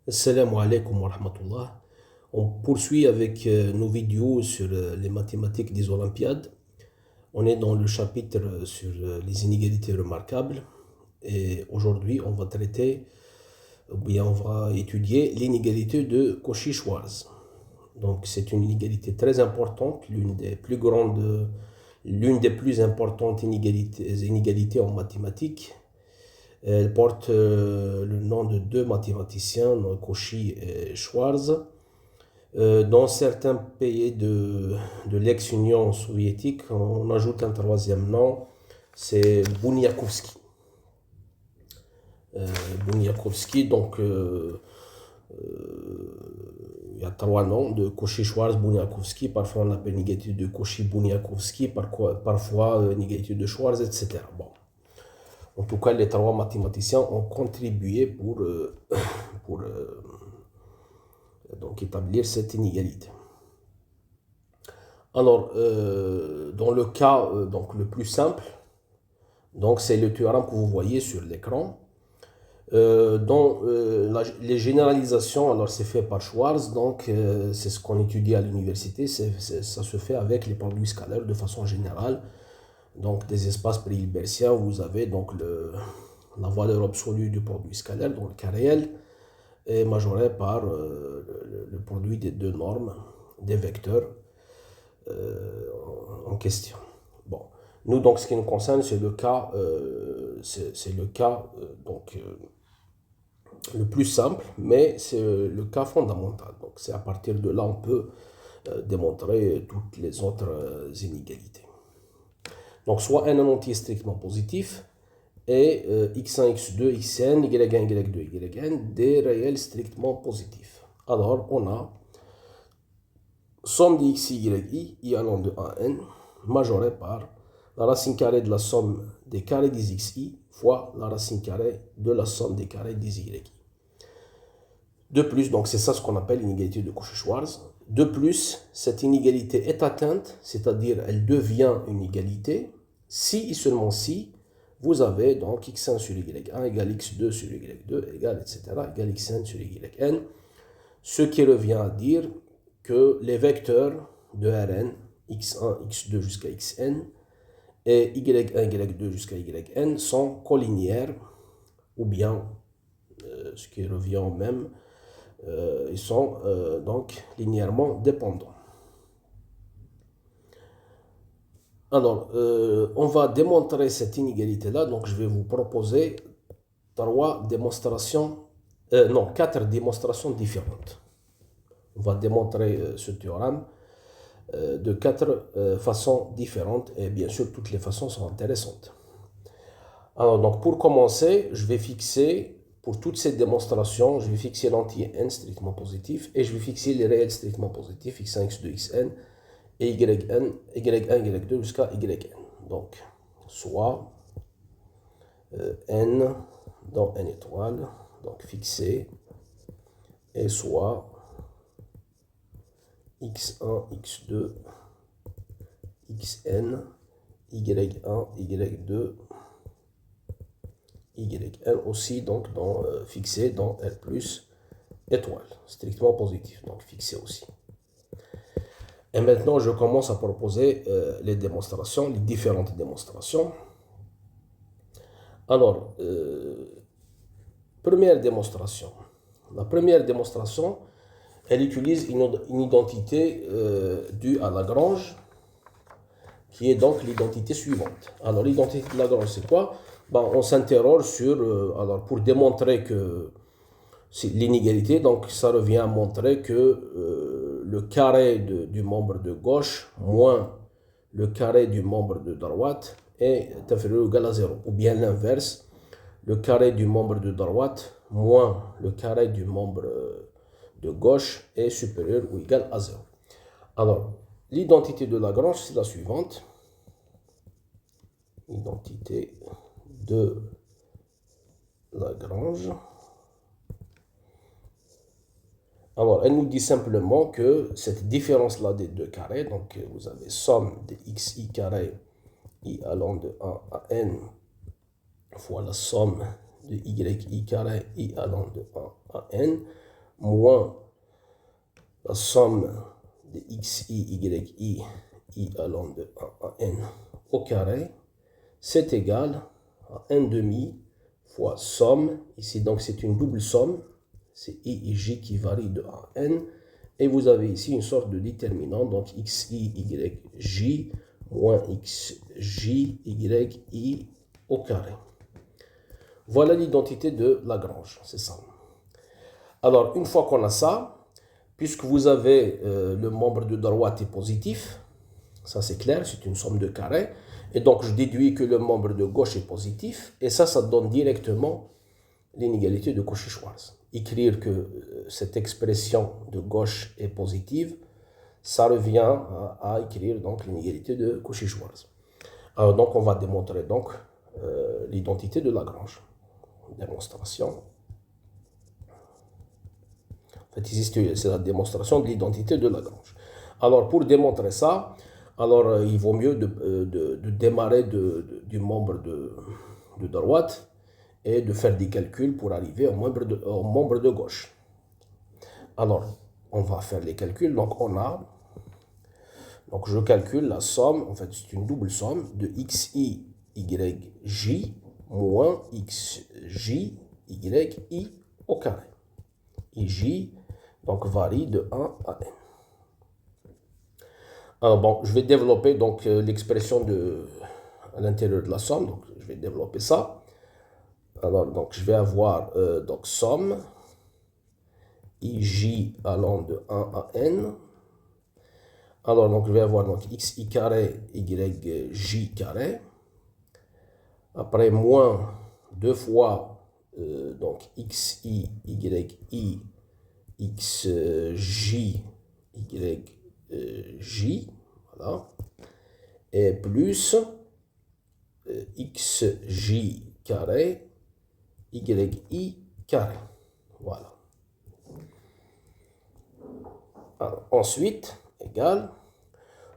Assalamu alaikum wa rahmatullah. On poursuit avec nos vidéos sur les mathématiques des Olympiades. On est dans le chapitre sur les inégalités remarquables. Et aujourd'hui, on va traiter, ou bien on va étudier l'inégalité de Cauchy-Schwarz. Donc, c'est une inégalité très importante, l'une des plus grandes, l'une des plus importantes inégalités en mathématiques. Elle porte le nom de deux mathématiciens, Cauchy et Schwarz. Dans certains pays de l'ex-Union soviétique, on ajoute un troisième nom, c'est Bunyakovsky. Donc il y a trois noms de Cauchy-Schwarz, Bunyakovsky. Parfois on l'appelle négatif de Cauchy-Bunyakovsky, parfois négatif de Schwarz, etc. Bon. En tout cas, les trois mathématiciens ont contribué pour donc établir cette inégalité. Alors, dans le cas donc le plus simple, donc c'est le théorème que vous voyez sur l'écran. Les généralisations, alors c'est fait par Schwarz, donc c'est ce qu'on étudie à l'université, ça se fait avec les produits scalaires de façon générale. Donc des espaces pré-hilbertiens, vous avez donc la valeur absolue du produit scalaire, donc le cas réel, est majoré par le produit des deux normes, des vecteurs en question. Bon, nous donc ce qui nous concerne, c'est le cas, le plus simple, mais c'est le cas fondamental. Donc c'est à partir de là on peut démontrer toutes les autres inégalités. Donc, soit n entier strictement positif et x1, x2, xn, y1, y2, yn, des réels strictement positifs. Alors, on a somme de xi, i allant de 1 à n, majorée par la racine carrée de la somme des carrés des xi fois la racine carrée de la somme des carrés des yi. De plus, donc c'est ça ce qu'on appelle l'inégalité de Cauchy-Schwarz. De plus, cette inégalité est atteinte, c'est-à-dire elle devient une égalité, si et seulement si vous avez donc x1 sur y1 égale x2 sur y2 égale etc. égale x1 sur yn, ce qui revient à dire que les vecteurs de Rn, x1, x2 jusqu'à xn, et y1, y2 jusqu'à yn sont collinéaires, ou bien, ce qui revient au même, ils sont donc linéairement dépendants. Alors, on va démontrer cette inégalité-là, donc je vais vous proposer quatre démonstrations différentes. On va démontrer ce théorème de quatre façons différentes, et bien sûr, toutes les façons sont intéressantes. Alors, donc pour commencer, je vais fixer, pour toutes ces démonstrations, je vais fixer l'entier n strictement positif, et je vais fixer les réels strictement positifs, x1, x2, xn, et yn, y1, y2 jusqu'à yn. Donc, soit n dans n étoile, donc fixé, et soit x1, x2, xn, y1, y2, yn aussi, donc fixé dans R plus étoile, strictement positif, donc fixé aussi. Et maintenant, je commence à proposer les démonstrations, les différentes démonstrations. Alors, première démonstration. La première démonstration, elle utilise une identité due à Lagrange, qui est donc l'identité suivante. Alors, l'identité de Lagrange, c'est quoi? Ben, on s'interroge sur, alors pour démontrer que c'est l'inégalité, donc ça revient à montrer que le carré du membre de gauche moins le carré du membre de droite est inférieur ou égal à 0. Ou bien l'inverse, le carré du membre de droite moins le carré du membre de gauche est supérieur ou égal à 0. Alors, l'identité de Lagrange, c'est la suivante. Identité de Lagrange. Alors, elle nous dit simplement que cette différence-là des deux carrés, donc vous avez somme de xi carré i allant de 1 à n fois la somme de yi carré i allant de 1 à n, moins la somme de xi, yi, i allant de 1 à n au carré, c'est égal à 1 demi fois somme, ici donc c'est une double somme, c'est i et j qui varie de 1 à n, et vous avez ici une sorte de déterminant, donc xi, j moins xj, yi au carré. Voilà l'identité de Lagrange, c'est ça. Alors, une fois qu'on a ça, puisque vous avez le membre de droite est positif, ça c'est clair, c'est une somme de carrés, et donc je déduis que le membre de gauche est positif, et ça donne directement l'inégalité de Cauchy-Schwarz. Écrire que cette expression de gauche est positive, ça revient à écrire donc l'inégalité de Cauchy-Schwarz. Alors donc on va démontrer donc l'identité de Lagrange. Démonstration. En fait, ici, c'est la démonstration de l'identité de Lagrange. Alors, pour démontrer ça, alors il vaut mieux de démarrer du membre de droite et de faire des calculs pour arriver au membre de gauche. Alors, on va faire les calculs. Donc, donc je calcule la somme, en fait, c'est une double somme de xi, yj moins xj, yi au carré. Ij donc varie de 1 à n. Alors bon, je vais développer donc l'expression à l'intérieur de la somme, donc je vais développer ça. Alors donc je vais avoir donc somme ij allant de 1 à n. Alors donc je vais avoir donc xi carré yj carré. Après moins 2 fois donc xi, yi, xj, yj, voilà, et plus xj carré, yi carré, voilà. Alors, ensuite, égal,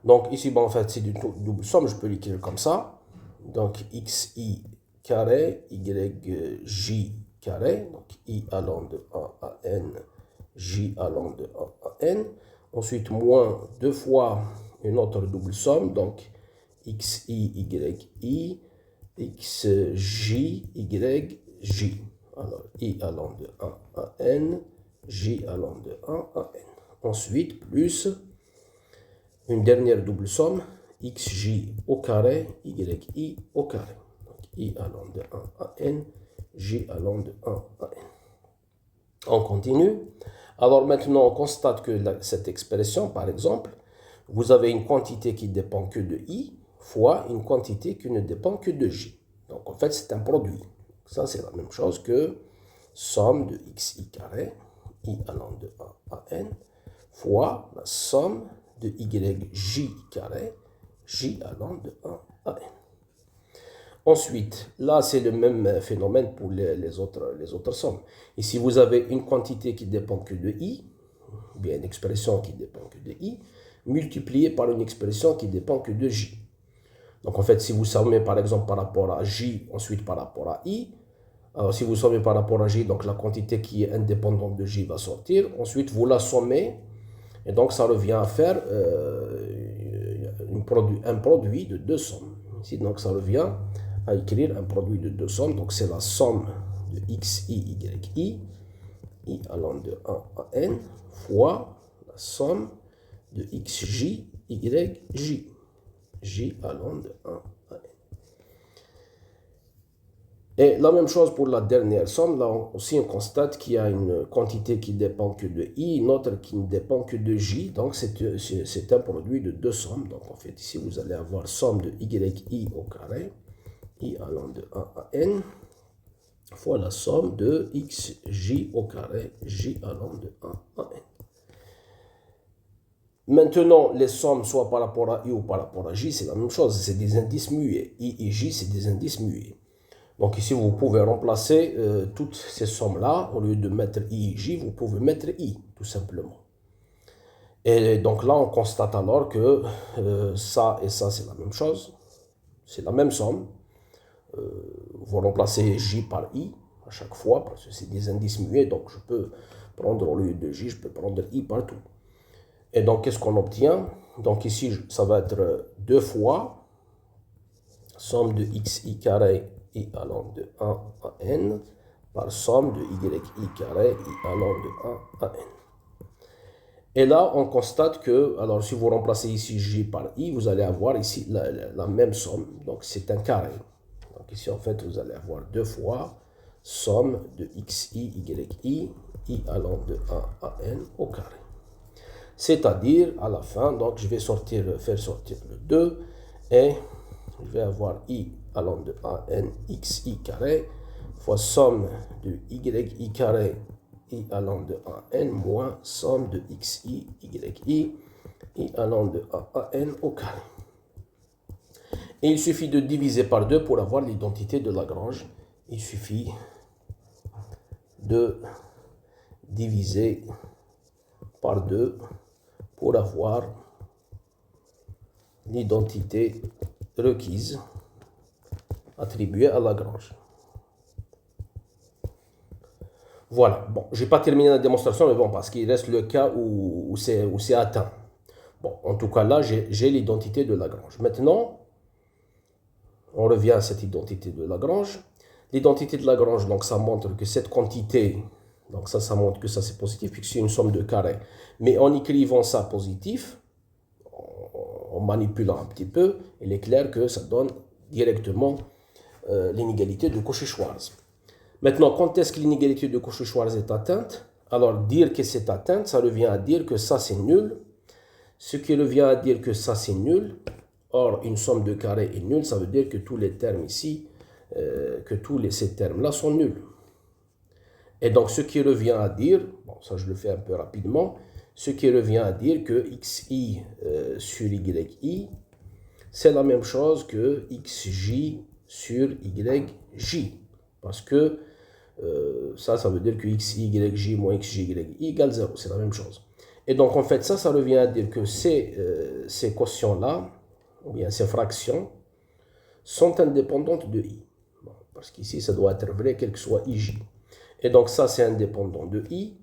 donc ici, bon, en fait, c'est du double somme, je peux l'écrire comme ça, donc xi carré, yj carré, donc i allant de 1 à n, j allant de 1 à n. Ensuite, moins 2 fois une autre double somme, donc xi, yi, xj, yj. Alors, i allant de 1 à n, j allant de 1 à n. Ensuite, plus une dernière double somme, xj au carré, yi au carré. Donc, i allant de 1 à n, j allant de 1 à n. On continue. Alors maintenant, on constate que cette expression, par exemple, vous avez une quantité qui dépend que de i fois une quantité qui ne dépend que de j. Donc en fait, c'est un produit. Ça, c'est la même chose que somme de xi carré, i allant de 1 à n, fois la somme de yj carré, j allant de 1 à n. Ensuite, là, c'est le même phénomène pour les autres sommes. Ici, vous avez une quantité qui dépend que de i, ou bien une expression qui dépend que de i, multipliée par une expression qui dépend que de j. Donc, en fait, si vous sommez, par exemple, par rapport à j, ensuite par rapport à i, alors si vous sommez par rapport à j, donc la quantité qui est indépendante de j va sortir. Ensuite, vous la sommez, et donc ça revient à faire un produit de deux sommes. Ici, donc ça revient à écrire un produit de deux sommes. Donc c'est la somme de xi, yi, i allant de 1 à n, fois la somme de xj, yj, j allant de 1 à n. Et la même chose pour la dernière somme. Là aussi, on constate qu'il y a une quantité qui dépend que de i, une autre qui ne dépend que de j. Donc, c'est un produit de deux sommes. Donc, en fait, ici, vous allez avoir somme de yi au carré, i allant de 1 à n, fois la somme de xj au carré, j allant de 1 à n. Maintenant, les sommes, soit par rapport à i ou par rapport à j, c'est la même chose. C'est des indices muets. I et j, c'est des indices muets. Donc ici, vous pouvez remplacer toutes ces sommes-là. Au lieu de mettre i et j, vous pouvez mettre i, tout simplement. Et donc là, on constate alors que ça et ça, c'est la même chose. C'est la même somme. Vous remplacez j par i à chaque fois, parce que c'est des indices muets. Donc je peux prendre au lieu de j, je peux prendre i partout. Et donc, qu'est-ce qu'on obtient? Donc ici, ça va être 2 fois somme de xi carré i allant de 1 à n par somme de yi carré i allant de 1 à n. Et là, on constate que, alors si vous remplacez ici j par i, vous allez avoir ici la même somme. Donc c'est un carré. Donc ici, en fait, vous allez avoir 2 fois somme de xi, i allant de 1 à n au carré. C'est-à-dire, à la fin, donc je vais faire sortir le 2 et je vais avoir i allant de 1 à n xi carré fois somme de yi carré i allant de 1 à n moins somme de xi, i allant de 1 à n au carré. Et il suffit de diviser par 2 pour avoir l'identité de Lagrange. Il suffit de diviser par 2 pour avoir l'identité requise attribuée à Lagrange. Voilà, bon, je n'ai pas terminé la démonstration, mais bon, parce qu'il reste le cas où c'est atteint. Bon, en tout cas, là, j'ai l'identité de Lagrange. Maintenant, on revient à cette identité de Lagrange. L'identité de Lagrange, donc, ça montre que cette quantité, donc ça montre que ça c'est positif, puisque c'est une somme de carrés. Mais en écrivant ça positif, en manipulant un petit peu, il est clair que ça donne directement l'inégalité de Cauchy-Schwarz. Maintenant, quand est-ce que l'inégalité de Cauchy-Schwarz est atteinte? Alors, dire que c'est atteinte, ça revient à dire que ça c'est nul. Ce qui revient à dire que ça c'est nul. Or, une somme de carrés est nulle, ça veut dire que tous les termes ici, ces termes-là sont nuls. Et donc, ce qui revient à dire, bon, ça je le fais un peu rapidement, ce qui revient à dire que xi sur yi, c'est la même chose que xj sur yj. Parce que ça veut dire que xi, yj moins xj, yi égale 0. C'est la même chose. Et donc, en fait, ça revient à dire que ces quotients-là, ou bien ces fractions, sont indépendantes de i. Bon, parce qu'ici, ça doit être vrai, quel que soit ij. Et donc, ça, c'est indépendant de i.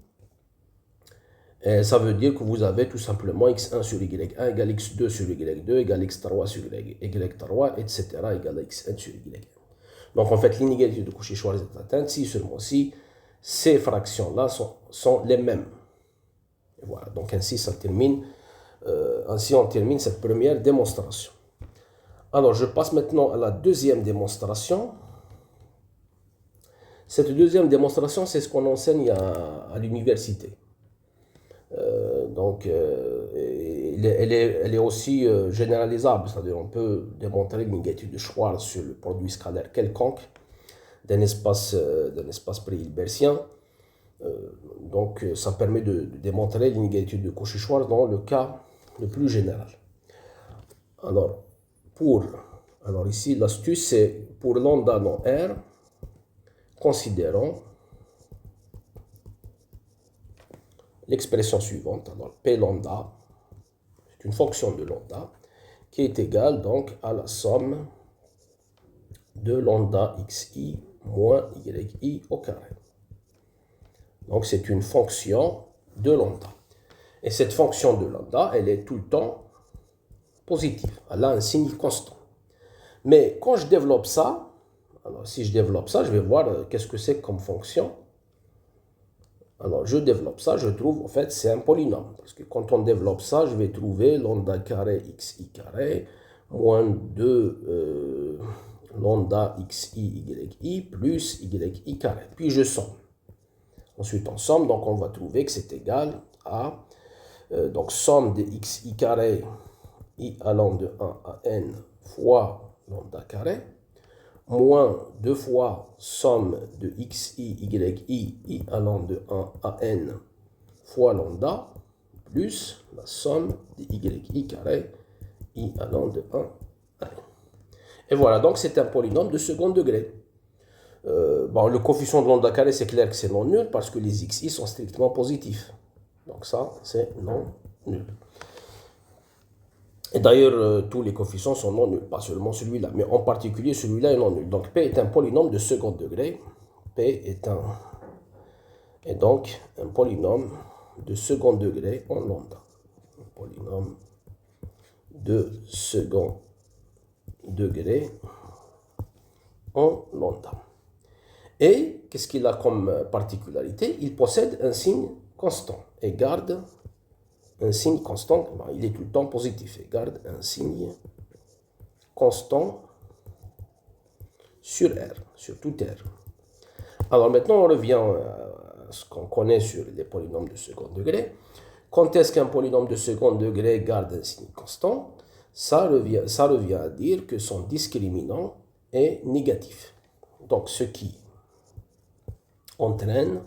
Et ça veut dire que vous avez tout simplement x1 sur y1 égale x2 sur y2 égale x3 sur y3, etc. égale x1 sur y1. Donc, en fait, l'inégalité de Cauchy-Schwarz est atteinte si seulement si ces fractions-là sont les mêmes. Et voilà, donc ainsi, on termine cette première démonstration. Alors, je passe maintenant à la deuxième démonstration. Cette deuxième démonstration, c'est ce qu'on enseigne à l'université. Elle est aussi généralisable, c'est-à-dire on peut démontrer l'inégalité de Schwarz sur le produit scalaire quelconque d'un espace pré-hilbertien. Donc ça permet de démontrer l'inégalité de Cauchy-Schwarz dans le cas le plus général. Alors ici l'astuce c'est pour lambda non R, considérons l'expression suivante. Alors, P lambda, c'est une fonction de lambda qui est égale donc à la somme de lambda xi moins yi au carré. Donc, c'est une fonction de lambda. Et cette fonction de lambda, elle est tout le temps positive. Elle a un signe constant. Mais quand je développe ça, alors si je développe ça, je vais voir qu'est-ce que c'est comme fonction. Alors, je développe ça, je trouve, en fait, c'est un polynôme. Parce que quand on développe ça, je vais trouver lambda carré xi carré moins 2 lambda xi yi plus yi carré. Puis je somme. Ensuite, on somme, donc on va trouver que c'est égal à donc somme de xi carré i allant de 1 à n fois lambda carré moins 2 fois somme de xi, yi allant de 1 à n fois lambda, plus la somme de yi carré, i allant de 1 à n. Et voilà, donc c'est un polynôme de second degré. Le coefficient de lambda carré, c'est clair que c'est non nul parce que les xi sont strictement positifs. Donc ça, c'est non nul. Et d'ailleurs, tous les coefficients sont non nuls, pas seulement celui-là, mais en particulier celui-là est non nul. Donc P est un polynôme de second degré. P est est donc un polynôme de second degré en lambda. Un polynôme de second degré en lambda. Et qu'est-ce qu'il a comme particularité? Il possède un signe constant et garde un signe constant. Il est tout le temps positif et garde un signe constant sur R, sur tout R. Alors maintenant, on revient à ce qu'on connaît sur les polynômes de second degré. Quand est-ce qu'un polynôme de second degré garde un signe constant? Ça revient à dire que son discriminant est négatif. Donc, ce qui entraîne,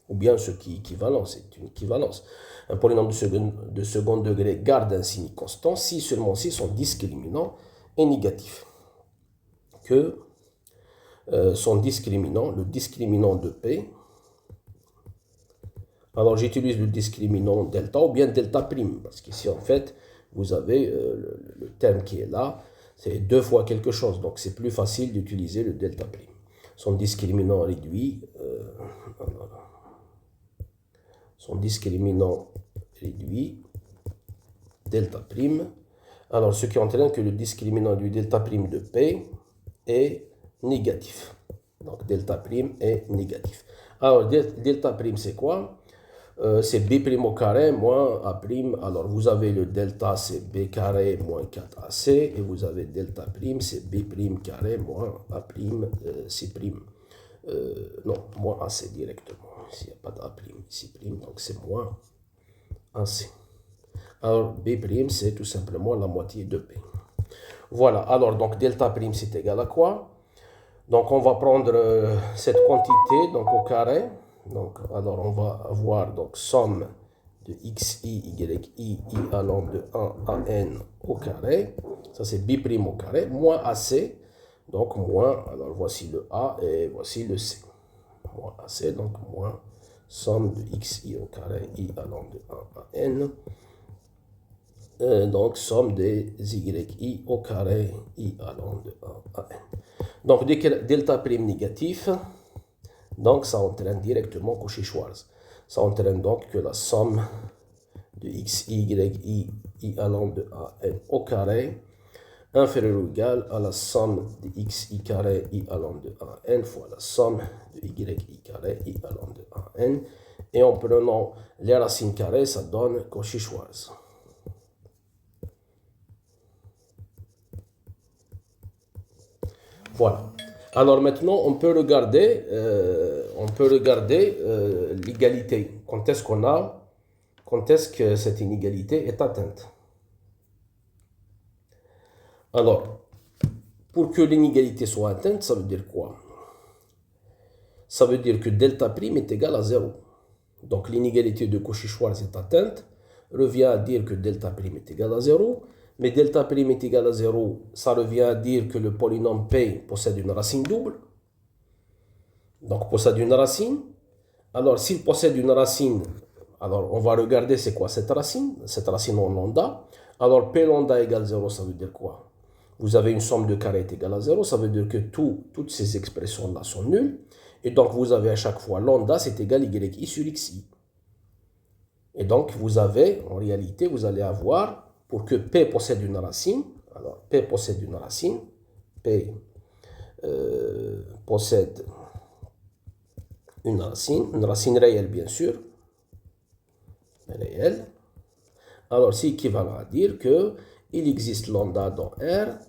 ou bien ce qui équivalent, c'est une équivalence. Un polynôme de second degré garde un signe constant si seulement si son discriminant est négatif. Que son discriminant, le discriminant de P, alors j'utilise le discriminant delta ou bien delta prime, parce qu'ici en fait, vous avez le terme qui est là, c'est 2 fois quelque chose, donc c'est plus facile d'utiliser le delta prime. Son discriminant réduit, delta prime. Alors, ce qui entraîne que le discriminant du delta prime de P est négatif. Donc, delta prime est négatif. Alors, delta prime, c'est quoi? C'est B prime au carré moins A prime. Alors, vous avez le delta, c'est B carré moins 4AC. Et vous avez delta prime, c'est B prime carré moins A prime C prime. Non, moins AC directement. Ici, il n'y a pas d'A prime, ici prime, donc c'est moins AC. Alors, B prime, c'est tout simplement la moitié de P. Voilà, alors, donc, delta prime, c'est égal à quoi? Donc, on va prendre cette quantité, donc, au carré. Donc, alors, on va avoir, donc, somme de xi, yi allant de 1 à n au carré. Ça, c'est B prime au carré, moins AC. Donc, moins, alors, voici le A et voici le C. Moins AC, donc, moins somme de xi au carré, i allant de 1 à n. Donc, somme des yi au carré, i allant de 1 à n. Donc, delta prime négatif, donc ça entraîne directement Cauchy-Schwarz. Ça entraîne donc que la somme de xi, i allant de 1 à n au carré inférieur ou égal à la somme de xi carré, i allant de 1 à n fois la somme de yi carré, i allant de 1 à n. Et en prenant les racines carrées, ça donne Cauchy-Schwarz. Voilà. Alors maintenant, on peut regarder l'égalité. Quand est-ce que cette inégalité est atteinte? Alors, pour que l'inégalité soit atteinte, ça veut dire quoi? Ça veut dire que delta prime est égal à 0. Donc l'inégalité de Cauchy-Schwarz est atteinte, revient à dire que delta prime est égal à 0. Mais delta prime est égal à 0, ça revient à dire que le polynôme P possède une racine double. Donc, possède une racine. Alors, s'il possède une racine, alors on va regarder c'est quoi cette racine en lambda. Alors, P lambda égale 0, ça veut dire quoi? Vous avez une somme de carré égale à 0, ça veut dire que toutes ces expressions-là sont nulles. Et donc, vous avez à chaque fois lambda, c'est égal yi sur xi. Et donc, vous avez, en réalité, vous allez avoir... Pour que P possède une racine, alors P possède une racine, P possède une racine réelle bien sûr, réelle. Alors c'est équivalent à dire que il existe lambda dans R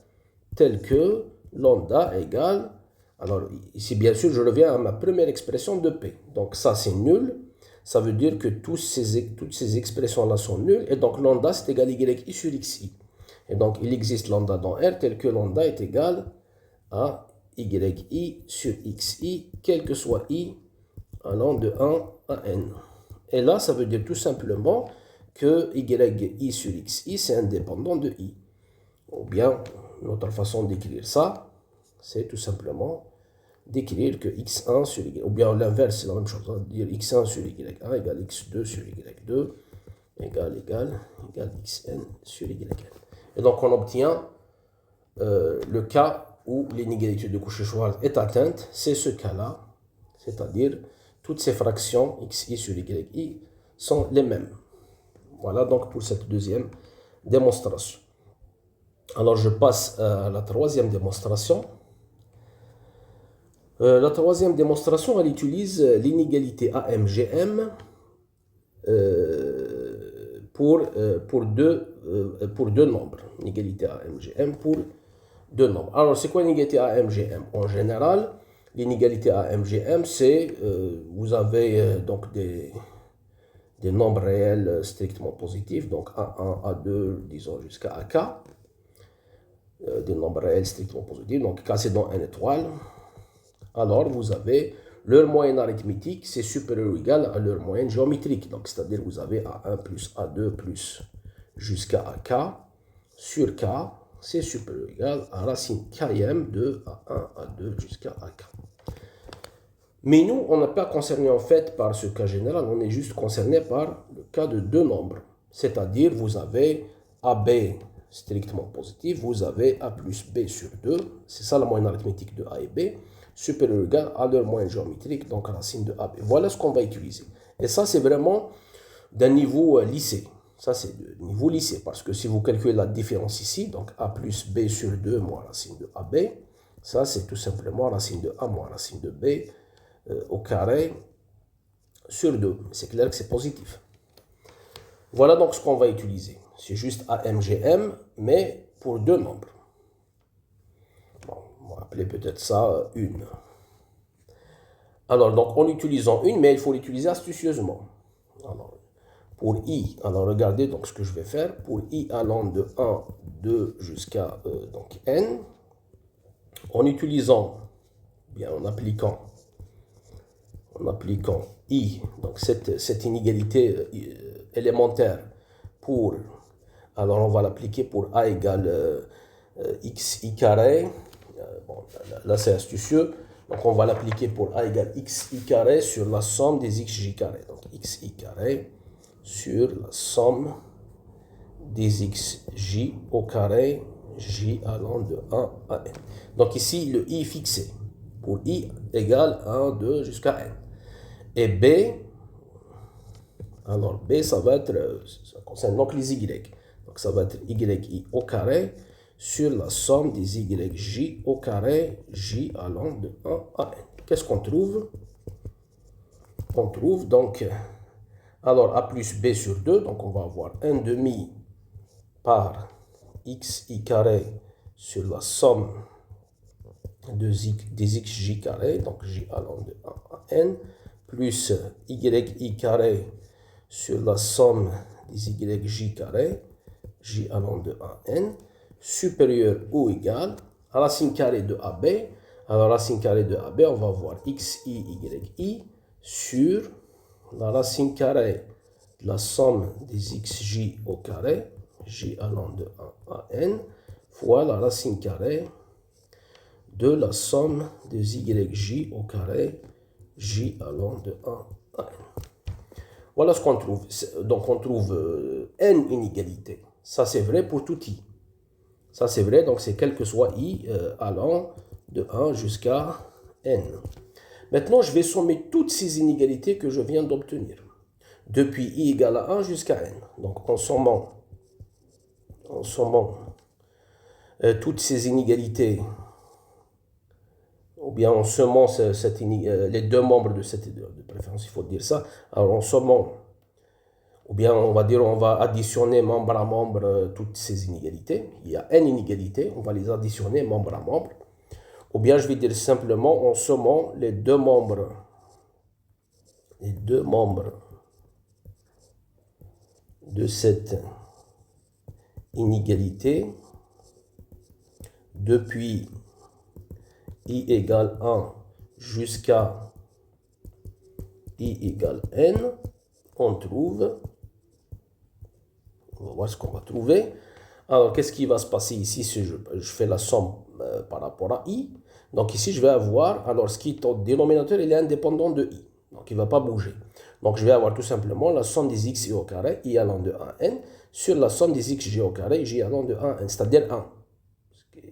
tel que lambda égale, alors ici bien sûr je reviens à ma première expression de P, donc ça c'est nul. Ça veut dire que toutes ces expressions-là sont nulles. Et donc, lambda, c'est égal à yi sur xi. Et donc, il existe lambda dans R tel que lambda est égal à yi sur xi, quel que soit i allant de 1 à n. Et là, ça veut dire tout simplement que yi sur xi, c'est indépendant de i. Ou bien, une autre façon d'écrire ça, c'est tout simplement... d'écrire que x1 sur y, ou bien l'inverse, c'est la même chose, hein, dire x1 sur y1 égale x2 sur y2 égale xn sur yn. Et donc on obtient le cas où l'inégalité de Cauchy-Schwarz est atteinte, c'est ce cas-là, c'est-à-dire toutes ces fractions xi sur yi sont les mêmes. Voilà donc pour cette deuxième démonstration. Alors je passe à la troisième démonstration. La troisième démonstration, elle utilise l'inégalité AMGM pour deux nombres. Inégalité AMGM pour deux nombres. Alors c'est quoi l'inégalité AMGM? En général, l'inégalité AMGM, c'est vous avez donc des nombres réels strictement positifs, donc A1, A2, disons jusqu'à AK, des nombres réels strictement positifs, donc K c'est dans n étoile. Alors vous avez leur moyenne arithmétique, c'est supérieur ou égal à leur moyenne géométrique, donc c'est-à-dire vous avez A1 plus A2 plus jusqu'à AK sur K, c'est supérieur ou égal à racine km de A1, A2 jusqu'à AK. Mais nous, on n'est pas concerné en fait par ce cas général, on est juste concerné par le cas de deux nombres. C'est-à-dire, vous avez AB strictement positif, vous avez A plus B sur 2, c'est ça la moyenne arithmétique de A et B, supérieur ou égal à leur moyenne géométrique, donc racine de AB. Voilà ce qu'on va utiliser. Et ça, c'est vraiment d'un niveau lycée. Ça, c'est de niveau lycée, parce que si vous calculez la différence ici, donc A plus B sur 2 moins racine de AB, ça, c'est tout simplement racine de A moins racine de B, au carré sur 2. C'est clair que c'est positif. Voilà donc ce qu'on va utiliser. C'est juste AMGM, mais pour deux nombres. Bon, on va appeler peut-être ça une. Alors, donc, en utilisant une, mais il faut l'utiliser astucieusement. Alors, pour I, alors regardez donc ce que je vais faire. Pour I allant de 1, 2 jusqu'à donc N, en utilisant, bien en appliquant I, donc cette inégalité élémentaire pour, alors on va l'appliquer pour A égale xi carré, bon, là c'est astucieux, donc on va l'appliquer pour A égale xi carré sur la somme des xj carré, donc xi carré sur la somme des xj au carré, j allant de 1 à n. Donc ici le i fixé, pour i égale 1, 2 jusqu'à n. Et B, alors B, ça va être, ça concerne donc les Y. Donc ça va être YI au carré sur la somme des YJ au carré, J allant de 1 à N. Qu'est-ce qu'on trouve? On trouve donc, alors A plus B sur 2, donc on va avoir 1 demi par XI carré sur la somme des XJ carré, donc J allant de 1 à N, plus yi carré sur la somme des yj carré, j allant de 1 à n, supérieur ou égal à racine carrée de AB. Alors racine carrée de AB, on va avoir xi, yi sur la racine carrée de la somme des xj au carré, j allant de 1 à n, fois la racine carrée de la somme des yj au carré, j allant de 1 à n. Voilà ce qu'on trouve. Donc on trouve n inégalités. Ça c'est vrai pour tout i. Ça c'est vrai, donc c'est quel que soit i allant de 1 jusqu'à n. Maintenant je vais sommer toutes ces inégalités que je viens d'obtenir. Depuis i égale à 1 jusqu'à n. Donc en sommant toutes ces inégalités, ou bien en sommant les deux membres de cette, de préférence, il faut dire ça, alors en sommant, ou bien on va dire, on va additionner membre à membre toutes ces inégalités. Il y a n inégalités, on va les additionner membre à membre. Ou bien je vais dire simplement en sommant les deux membres de cette inégalité depuis i égale 1 jusqu'à i égale n, on trouve, on va voir ce qu'on va trouver. Alors, qu'est-ce qui va se passer ici si je fais la somme par rapport à i? Donc ici, je vais avoir, alors ce qui est au dénominateur, il est indépendant de i, donc il ne va pas bouger. Donc je vais avoir tout simplement la somme des xi au carré, i allant de 1 à n, sur la somme des xj au carré, j allant de 1 à n, c'est-à-dire 1.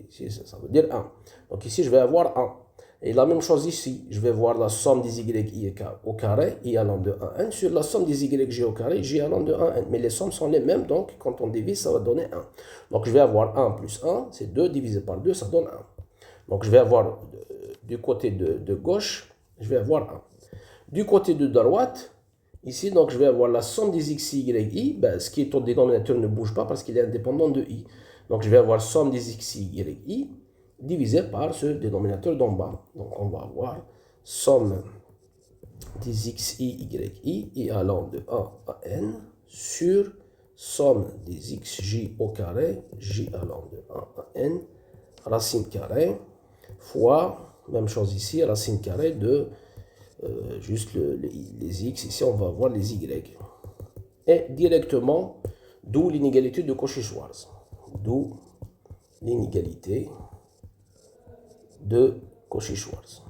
Ici, ça veut dire 1. Donc ici, je vais avoir 1. Et la même chose ici, je vais voir la somme des yi au carré, i allant de 1 n, sur la somme des yg au carré, j allant de 1 n. Mais les sommes sont les mêmes, donc quand on divise, ça va donner 1. Donc je vais avoir 1 plus 1, c'est 2 divisé par 2, ça donne 1. Donc je vais avoir du côté de gauche, je vais avoir 1. Du côté de droite, ici, donc je vais avoir la somme des x, y, i. Ben, ce qui est au dénominateur ne bouge pas parce qu'il est indépendant de i. Donc je vais avoir somme des x, y, i divisé par ce dénominateur d'en bas. Donc on va avoir somme des x, y, i allant de 1 à n sur somme des x, j au carré, j allant de 1 à n, racine carrée, fois, même chose ici, racine carrée de juste les x, ici on va avoir les y. Et directement, d'où l'inégalité de Cauchy-Schwarz. D'où l'inégalité de Cauchy-Schwarz.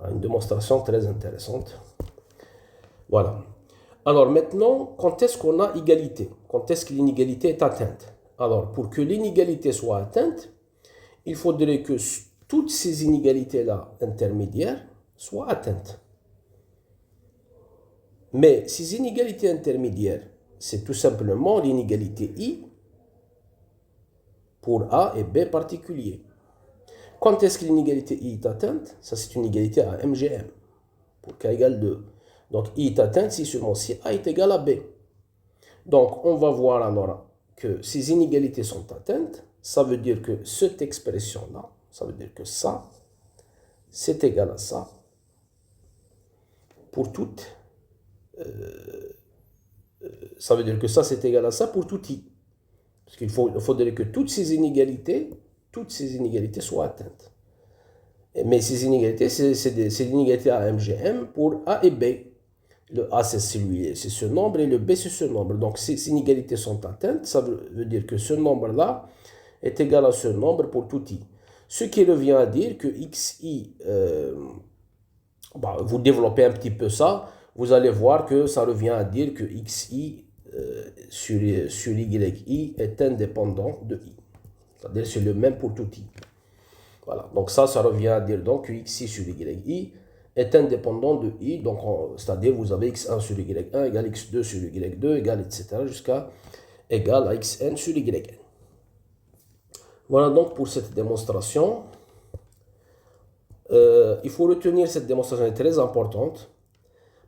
Une démonstration très intéressante. Voilà. Alors maintenant, quand est-ce qu'on a égalité? Quand est-ce que l'inégalité est atteinte? Alors, pour que l'inégalité soit atteinte, il faudrait que toutes ces inégalités-là intermédiaires soient atteintes. Mais ces inégalités intermédiaires, c'est tout simplement l'inégalité I pour A et B particuliers. Quand est-ce que l'inégalité I est atteinte? Ça, c'est une égalité à MGM, pour K égale 2. Donc, I est atteinte si seulement si A est égal à B. Donc, on va voir alors que ces inégalités sont atteintes. Ça veut dire que cette expression-là, ça veut dire que ça, c'est égal à ça pour toutes. Ça veut dire que ça, c'est égal à ça pour tout I. Parce qu'il faudrait que toutes ces inégalités soient atteintes. Mais ces inégalités, c'est l'inégalité à MGM pour A et B. Le A, c'est ce nombre, et le B, c'est ce nombre. Donc, ces inégalités sont atteintes. Ça veut dire que ce nombre-là est égal à ce nombre pour tout I. Ce qui revient à dire que xi, vous développez un petit peu ça, vous allez voir que ça revient à dire que xi sur yi est indépendant de i. C'est-à-dire c'est le même pour tout i. Voilà, donc ça revient à dire donc que xi sur yi est indépendant de i. Donc c'est-à-dire vous avez x1 sur y1 égale x2 sur y2 égale etc. jusqu'à égal à xn sur yn. Voilà donc pour cette démonstration. Il faut retenir cette démonstration est très importante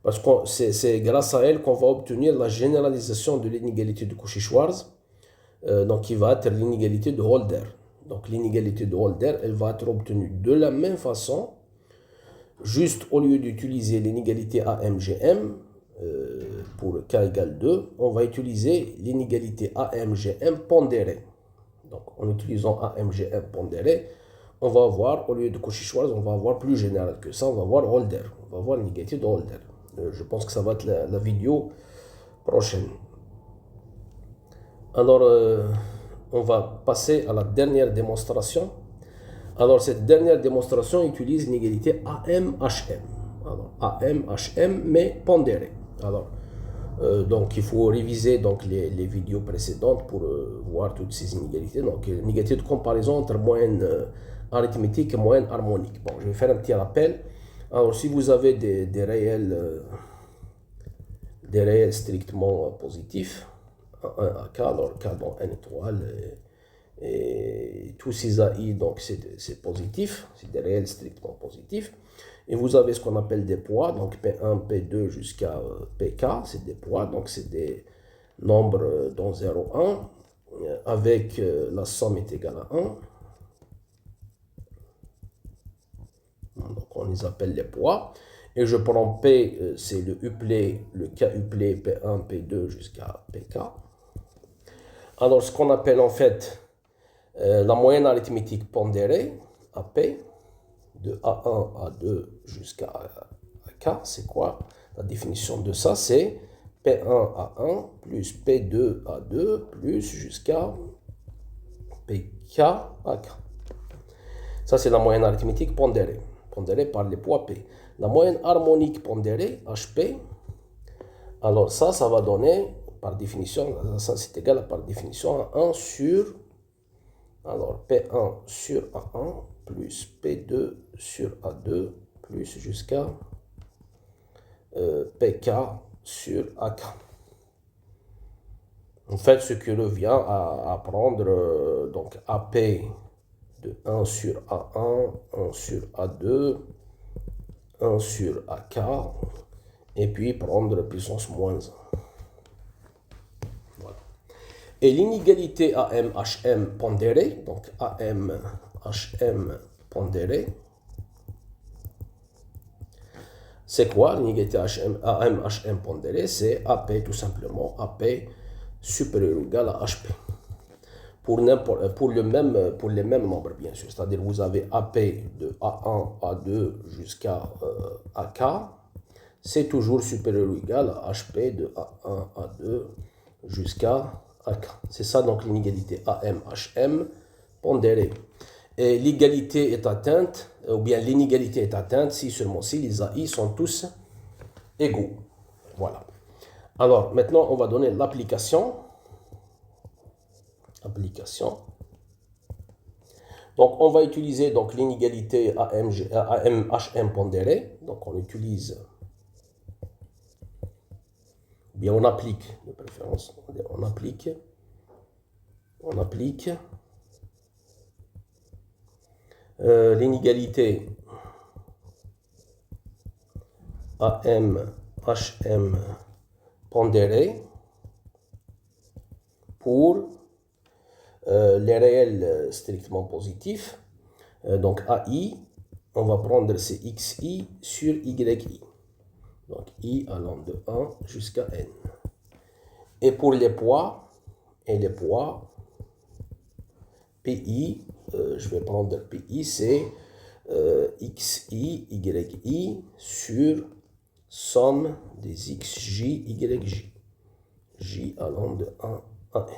parce que c'est grâce à elle qu'on va obtenir la généralisation de l'inégalité de Cauchy-Schwarz, donc qui va être l'inégalité de Holder. Donc l'inégalité de Holder, elle va être obtenue de la même façon, juste au lieu d'utiliser l'inégalité AMGM pour K égale 2, on va utiliser l'inégalité AMGM pondérée. Donc en utilisant AMGM pondérée, on va avoir, au lieu de Cauchy-Schwarz, on va avoir plus général que ça, on va avoir Holder. On va avoir l'inégalité de Holder. Je pense que ça va être la vidéo prochaine. Alors, on va passer à la dernière démonstration. Alors, cette dernière démonstration utilise l'inégalité AMHM. Alors, AMHM, mais pondérée. Alors, donc, il faut réviser donc, les vidéos précédentes pour voir toutes ces inégalités. Donc, l'inégalité de comparaison entre moyenne arithmétique et moyenne harmonique. Bon, je vais faire un petit rappel. Alors, si vous avez des réels strictement positifs, 1 à k, alors k dans n étoile, et tous ces AI, donc c'est positif, c'est des réels strictement positifs. Et vous avez ce qu'on appelle des poids, donc P1, P2 jusqu'à Pk, c'est des poids, donc c'est des nombres dont 0, 1, avec la somme est égale à 1. Donc on les appelle les poids. Et je prends P, c'est le uplé, le K uplé P1, P2 jusqu'à Pk. Alors ce qu'on appelle en fait la moyenne arithmétique pondérée, AP, de A1 à 2 jusqu'à K, c'est quoi? La définition de ça, c'est P1 à 1 plus P2 à 2 plus jusqu'à Pk à K. Ça, c'est la moyenne arithmétique pondérée par les poids P. La moyenne harmonique pondérée, HP, alors ça va donner, par définition, ça c'est égal par définition à 1 sur Alors, P1 sur A1 plus P2 sur A2 plus jusqu'à PK sur AK. En fait, ce que revient à prendre donc AP de 1 sur A1, 1 sur A2, 1 sur AK, et puis prendre puissance moins 1. Voilà. Et l'inégalité AM-HM pondérée, donc AM-HM pondérée, c'est quoi l'inégalité AM-HM pondérée? C'est AP tout simplement, AP supérieur ou égal à HP. Pour les mêmes nombres, bien sûr. C'est-à-dire vous avez AP de A1, A2 jusqu'à AK. C'est toujours supérieur ou égal à HP de A1, A2 jusqu'à AK. C'est ça donc l'inégalité AM-HM pondérée. Et l'égalité est atteinte, ou bien l'inégalité est atteinte si seulement si les AI sont tous égaux. Voilà. Alors maintenant on va donner l'application. Donc on va utiliser donc l'inégalité AM-HM pondérée. Donc on utilise, bien on applique de préférence, on applique l'inégalité AM-HM pondérée pour les réels strictement positifs. Donc AI, on va prendre c'est XI sur YI. Donc I allant de 1 jusqu'à N. Et pour les poids, PI, je vais prendre PI, c'est XI, YI sur somme des XJ, YJ. J allant de 1 à N.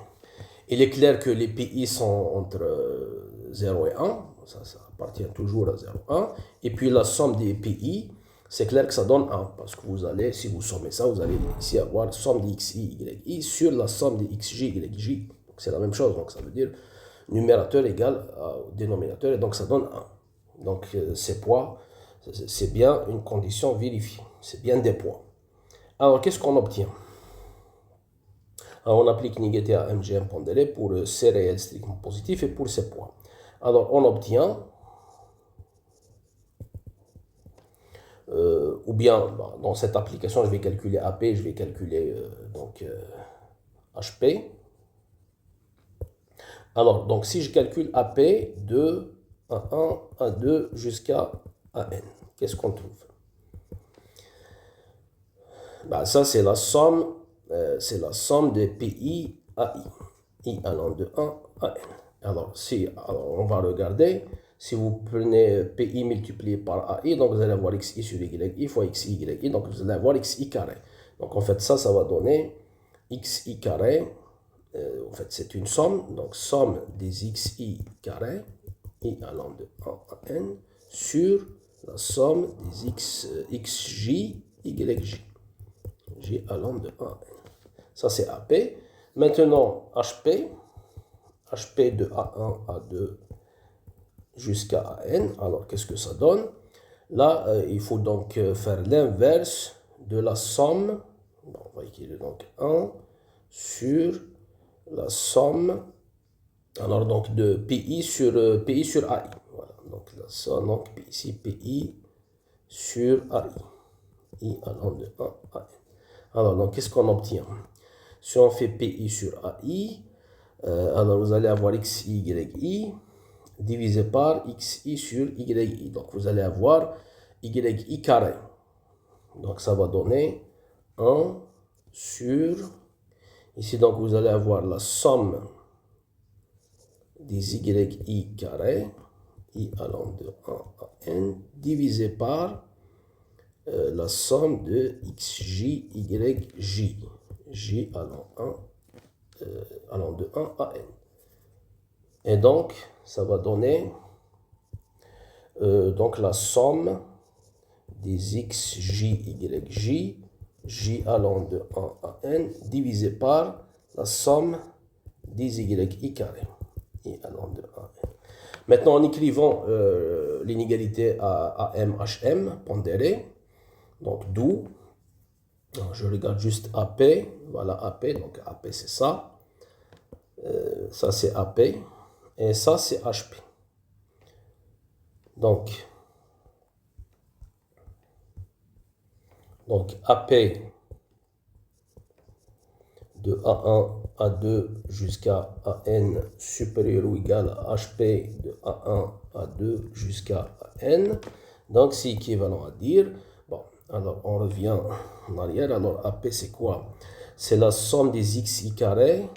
Il est clair que les PI sont entre 0 et 1, ça appartient toujours à 0 et 1. Et puis la somme des PI, c'est clair que ça donne 1, parce que vous allez, si vous sommez ça, vous allez ici avoir somme des XI, YI sur la somme des XJ, YJ. Donc c'est la même chose, donc ça veut dire numérateur égal au dénominateur, et donc ça donne 1. Donc ces poids, c'est bien une condition vérifiée, c'est bien des poids. Alors qu'est-ce qu'on obtient? Alors, on applique l'égalité à MGM pondéré pour ces réels strictement positifs et pour ces poids. Alors, on obtient, ou bien dans cette application, je vais calculer AP, je vais calculer HP. Alors, donc si je calcule AP de A1, A2 jusqu'à AN, qu'est-ce qu'on trouve? Ça, c'est la somme. C'est la somme des PI à I allant de 1 à N. Alors, on va regarder, si vous prenez PI multiplié par AI, donc vous allez avoir XI sur YI fois XI, YI, donc vous allez avoir XI carré. Donc en fait, ça va donner XI carré, en fait c'est une somme, donc somme des XI carré, I allant de 1 à N, sur la somme des XJ, YJ. J allant de 1 à N. Ça, c'est AP. Maintenant, HP de A1, A2 jusqu'à AN. Alors, qu'est-ce que ça donne? Là, il faut donc faire l'inverse de la somme. Bon, on va écrire donc 1 sur la somme. Alors, donc, de PI sur AI. Voilà. Donc, la somme, donc, ici, PI sur AI. I allant de 1 à N. Alors, donc, qu'est-ce qu'on obtient? Si on fait PI sur AI, alors vous allez avoir XI, YI divisé par XI sur YI. Donc vous allez avoir YI carré. Donc ça va donner 1 sur... Ici, donc vous allez avoir la somme des YI carré, I allant de 1 à N, divisé par la somme de XJ, YJ. J allant de 1 à N. Et donc, ça va donner donc la somme des XJ, YJ, J allant de 1 à N, divisé par la somme des YI carré. I allant de AN. Maintenant, en écrivant l'inégalité à AMHM pondérée, donc d'où, je regarde juste AP, voilà AP, donc AP c'est ça, ça c'est AP, et ça c'est HP. Donc AP de A1, A2 jusqu'à AN supérieur ou égal à HP de A1, A2 jusqu'à AN. Donc c'est équivalent à dire, bon, alors on revient en arrière, alors AP c'est quoi? C'est la somme des xi carré,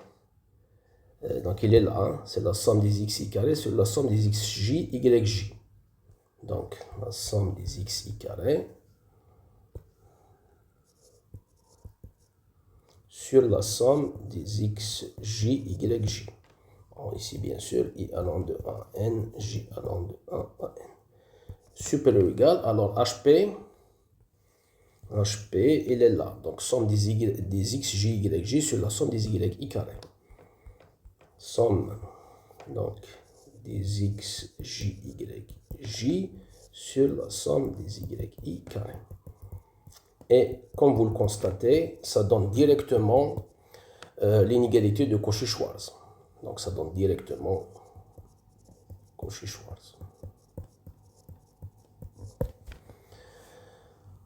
donc il est là, hein, c'est la somme des xi carré sur la somme des xj, yj. Donc la somme des xi carré sur la somme des xj, yj. Bon, ici, bien sûr, i allant de 1 à n, j allant de 1 à n. Supérieur ou égal, alors HP, il est là. Donc, somme des xj, yj sur la somme des yi carré. Somme, donc, des xj, yj sur la somme des yi carré. Et comme vous le constatez, ça donne directement l'inégalité de Cauchy-Schwarz. Donc ça donne directement Cauchy-Schwarz.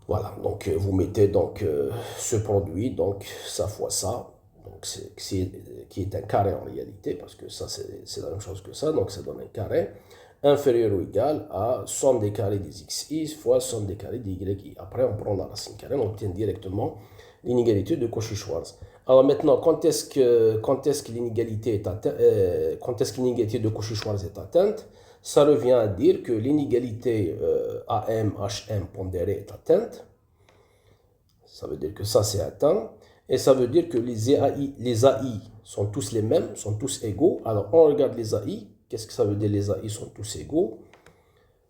Voilà, donc vous mettez donc ce produit, donc ça fois ça, donc qui est un carré en réalité, parce que ça c'est la même chose que ça, donc ça donne un carré inférieur ou égal à somme des carrés des xi fois somme des carrés des yi. Après, on prend la racine carrée, on obtient directement l'inégalité de Cauchy-Schwarz. Alors maintenant, quand est-ce que l'inégalité est atteinte, quand est-ce que l'inégalité de Cauchy-Schwarz est atteinte? Ça revient à dire que l'inégalité AM-HM pondérée est atteinte. Ça veut dire que ça c'est atteint. Et ça veut dire que les AI sont tous les mêmes, sont tous égaux. Alors on regarde les AI. Qu'est-ce que ça veut dire les AI sont tous égaux?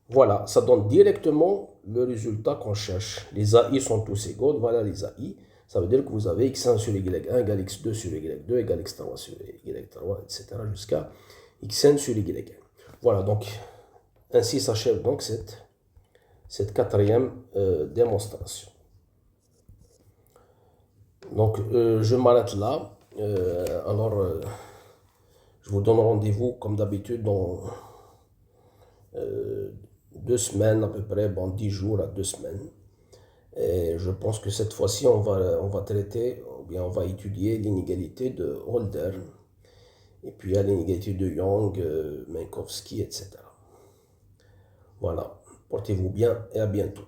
Voilà, ça donne directement le résultat qu'on cherche. Les AI sont tous égaux. Voilà les AI. Ça veut dire que vous avez x1 sur y1 égale x2 sur y2 égale x3 sur y3, etc. jusqu'à xn sur y1. Voilà, donc ainsi s'achève donc cette quatrième démonstration. Donc je m'arrête là. Je vous donne rendez-vous comme d'habitude dans 2 semaines à peu près, bon 10 jours à 2 semaines. Et je pense que cette fois-ci, on va traiter, ou bien on va étudier l'inégalité de Holder, et puis il y a l'inégalité de Young, Minkowski, etc. Voilà, portez-vous bien et à bientôt.